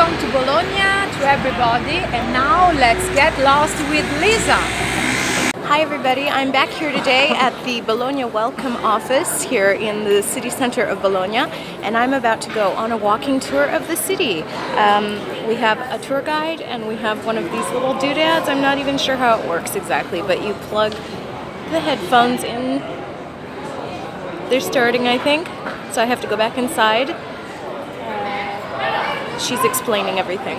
welcome to Bologna to everybody, and now let's get lost with Lisa. Hi everybody, I'm back here today at the Bologna Welcome office here in the city center of Bologna, and I'm about to go on a walking tour of the city. We have a tour guide and we have one of these little doodads. I'm not even sure how it works exactly, but you plug the headphones in. They're starting, I think, so I have to go back inside. She's explaining everything.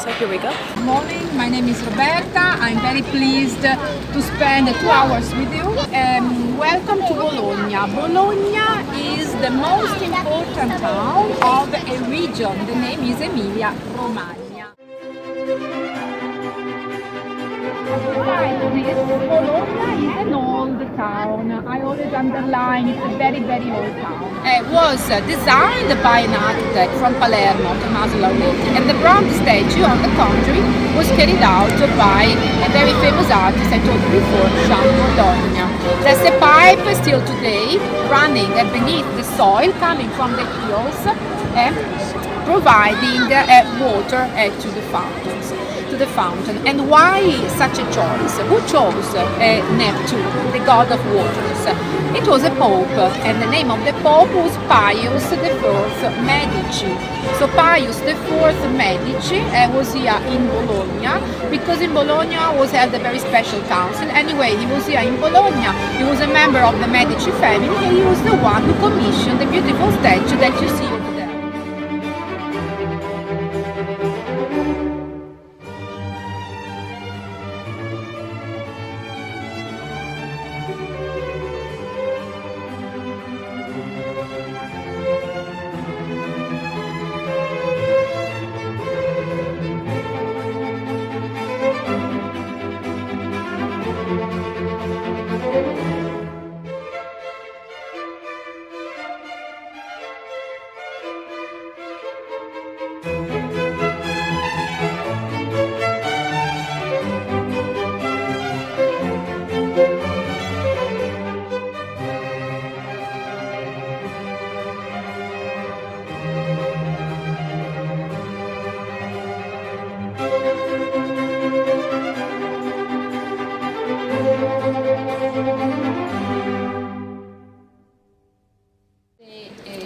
So here we go. Good morning, my name is Roberta. I'm very pleased to spend 2 hours with you. Welcome to Bologna. Bologna is the most important town of a region. The name is Emilia-Romagna. Bologna is an old town. I always underline it's a very, very old town. It was designed by an architect from Palermo, Tommaso Lauretti, and the bronze statue, on the contrary, was carried out by a very famous artist I told you before, Jean Bologna. There's a pipe still today running beneath the soil, coming from the hills, providing water to the fountains. And why such a choice? Who chose Neptune, the god of waters? It was a pope, and the name of the pope was Pius IV Medici. So Pius IV Medici was here in Bologna, because in Bologna was held a very special council. Anyway, he was here in Bologna, he was a member of the Medici family, and he was the one who commissioned the beautiful statue that you see over there.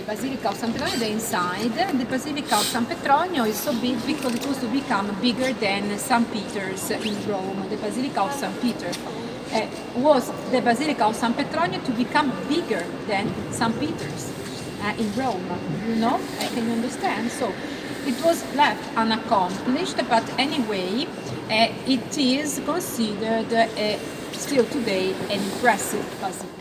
Basilica of San Petronio, the inside. The Basilica of San Petronio is so big because it was to become bigger than St. Peter's in Rome. The Basilica of St. Peter was the Basilica of San Petronio to become bigger than St. Peter's in Rome. You know, can you understand? So it was left unaccomplished, but anyway, it is considered still today an impressive basilica.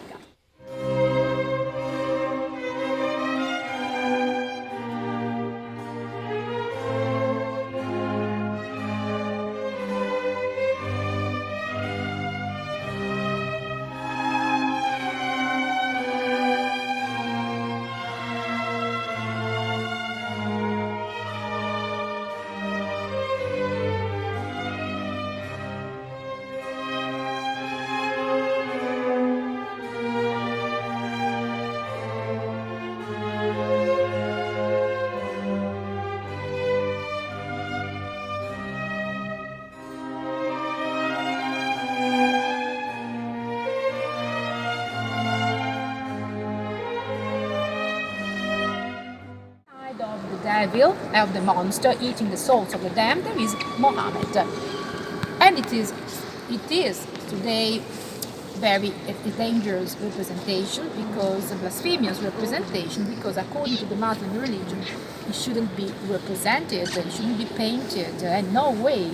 Devil, of the monster eating the souls of the damned, there is Mohammed, and it is today very dangerous representation, because a blasphemous representation, because according to the Muslim religion it shouldn't be represented, it shouldn't be painted, and no way.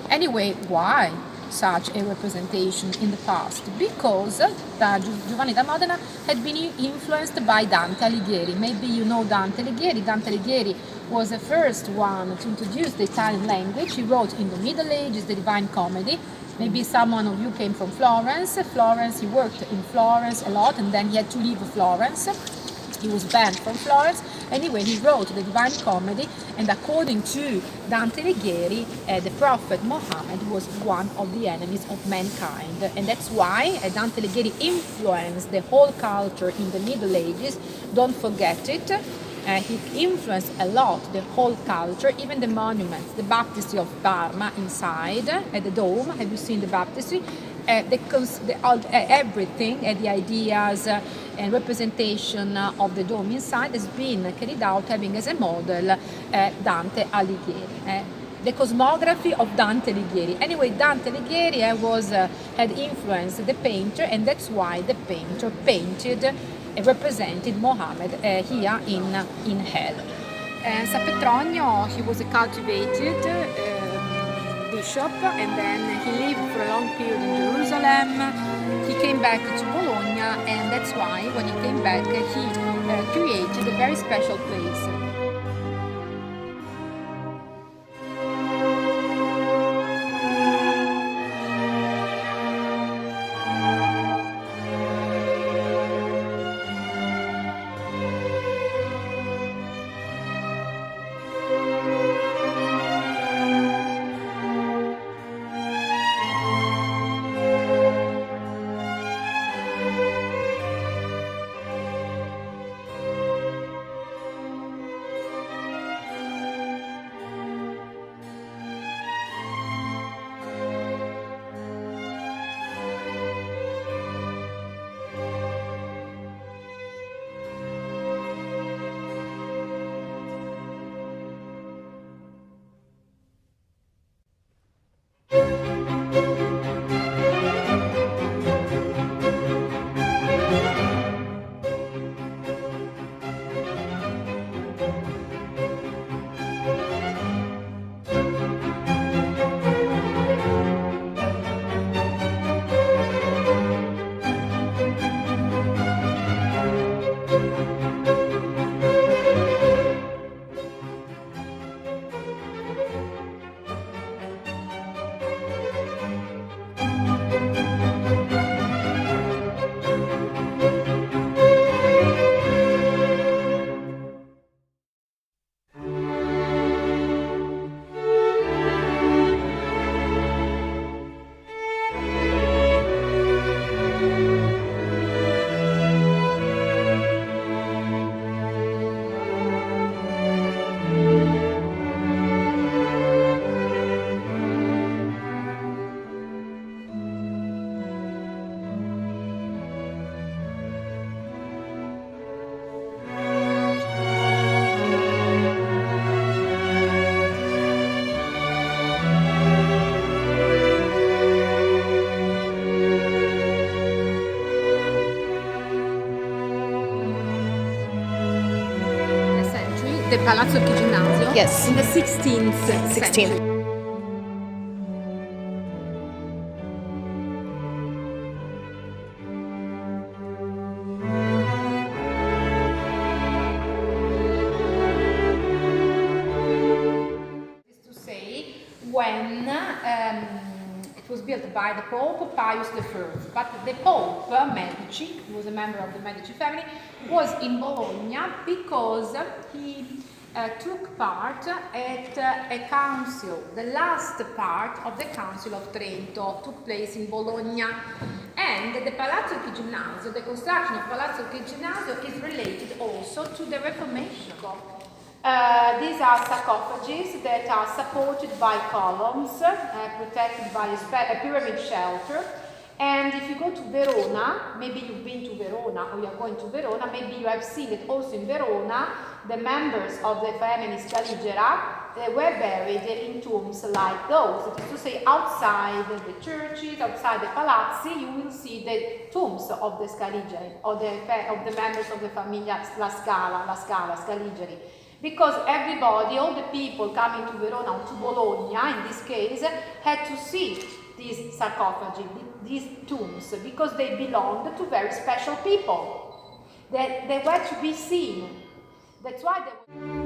Anyway, why such a representation in the past? Because Giovanni da Modena had been influenced by Dante Alighieri. Maybe you know Dante Alighieri. Dante Alighieri was the first one to introduce the Italian language. He wrote in the Middle Ages the Divine Comedy. Maybe someone of you came from Florence. He worked in Florence a lot, and then he had to leave Florence. He was banned from Florence. Anyway, he wrote the Divine Comedy, and according to Dante Alighieri, the prophet Muhammad was one of the enemies of mankind. And that's why Dante Alighieri influenced the whole culture in the Middle Ages. Don't forget it. He influenced a lot the whole culture, even the monuments, the baptistry of Parma inside, at the dome. Have you seen the baptistry? Everything, the ideas and representation of the dome inside has been carried out having as a model Dante Alighieri. The cosmography of Dante Alighieri. Anyway, Dante Alighieri had influenced the painter, and that's why the painter painted and represented Mohammed here in hell. San Petronio, he was a cultivated bishop, and then he lived for a long period in Jerusalem. He came back to Bologna, and that's why when he came back, he created a very special place. The Palazzo Chigi. Yes. In the 16th 16th. century. To say when it was built by the Pope Pius I. But the Pope Medici, who was a member of the Medici family, was in Bologna because he took part at a council. The last part of the Council of Trento took place in Bologna. And the Palazzo Chigi, the construction of Palazzo Chigi is related also to the Reformation. These are sarcophages that are supported by columns, protected by a pyramid shelter. And if you go to Verona, maybe you've been to Verona or you're going to Verona, maybe you have seen it also in Verona, the members of the family Scaligera were buried in tombs like those. That is to say, outside the churches, outside the palazzi, you will see the tombs of the Scaligeri, or of the members of the Famiglia La Scala, Scaligeri. Because everybody, all the people coming to Verona or to Bologna, in this case, had to see these sarcophagi, these tombs, because they belonged to very special people. They were to be seen. That's why they were...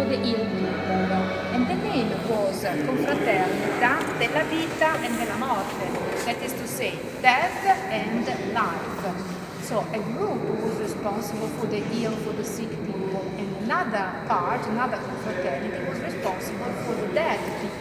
The ill people, and the name was Confraternita della Vita e della Morte, that is to say, death and life. So a group was responsible for the ill, for the sick people, and another part, another confraternity was responsible for the dead people.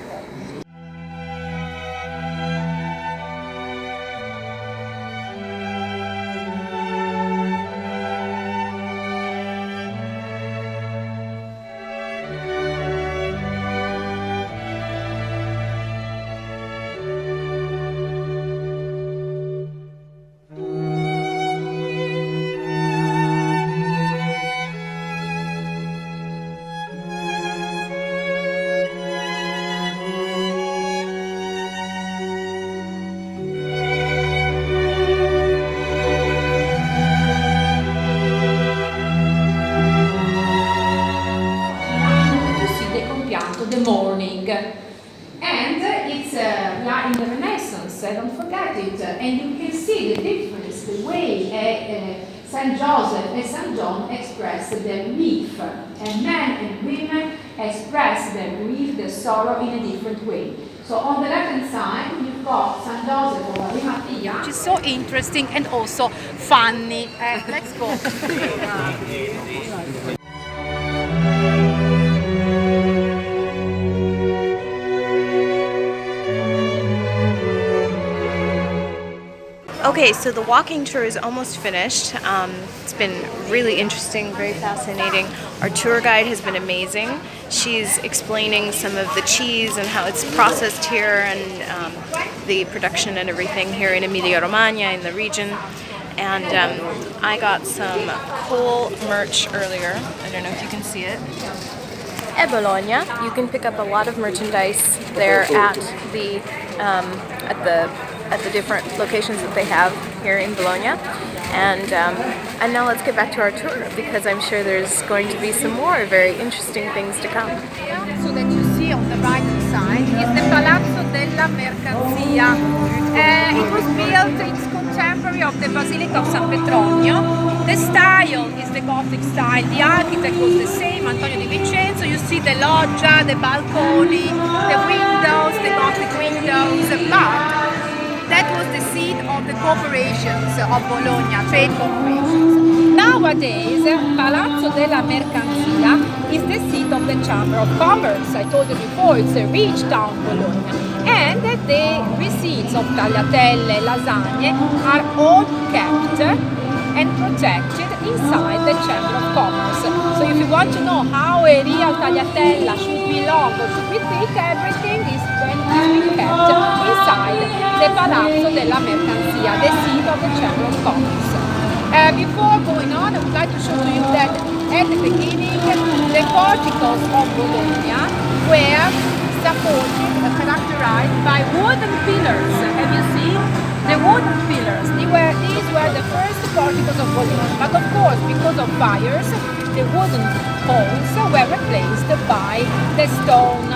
The morning, and it's we are in the Renaissance, don't forget it, and you can see the difference, the way Saint Joseph and Saint John express their grief, and men and women express their grief, their sorrow in a different way. So on the left hand side you've got Saint Joseph or Maria Mattia, which is so interesting and also funny. Let's go. Okay, so the walking tour is almost finished. It's been really interesting, very fascinating. Our tour guide has been amazing. She's explaining some of the cheese and how it's processed here and the production and everything here in Emilia-Romagna, in the region. And I got some cool merch earlier. I don't know if you can see it. At Bologna, you can pick up a lot of merchandise there at the different locations that they have here in Bologna. And now let's get back to our tour, because I'm sure there's going to be some more very interesting things to come. So that you see on the right side is the Palazzo della Mercanzia. It was built, it's contemporary of the Basilica of San Petronio. The style is the Gothic style, the architect was the same, Antonio di Vincenzo. You see the loggia, the balcony, the windows, the Gothic windows, but that was the seat of the corporations of Bologna, trade corporations. Nowadays, Palazzo della Mercanzia is the seat of the Chamber of Commerce. I told you before, it's a rich town, Bologna. And the receipts of tagliatelle, lasagne are all kept and protected inside the Chamber of Commerce. So if you want to know how a real tagliatella should be long or should be thick, everything is being kept inside the Palazzo della Mercanzia, the seat of the Chamber of Commerce. Before going on, I would like to show to you that at the beginning, the porticos of Bologna were supported, characterized by wooden pillars. Have you seen? The wooden pillars, these were the first porticos of Bologna, but of course, because of fires, the wooden poles were replaced by the stone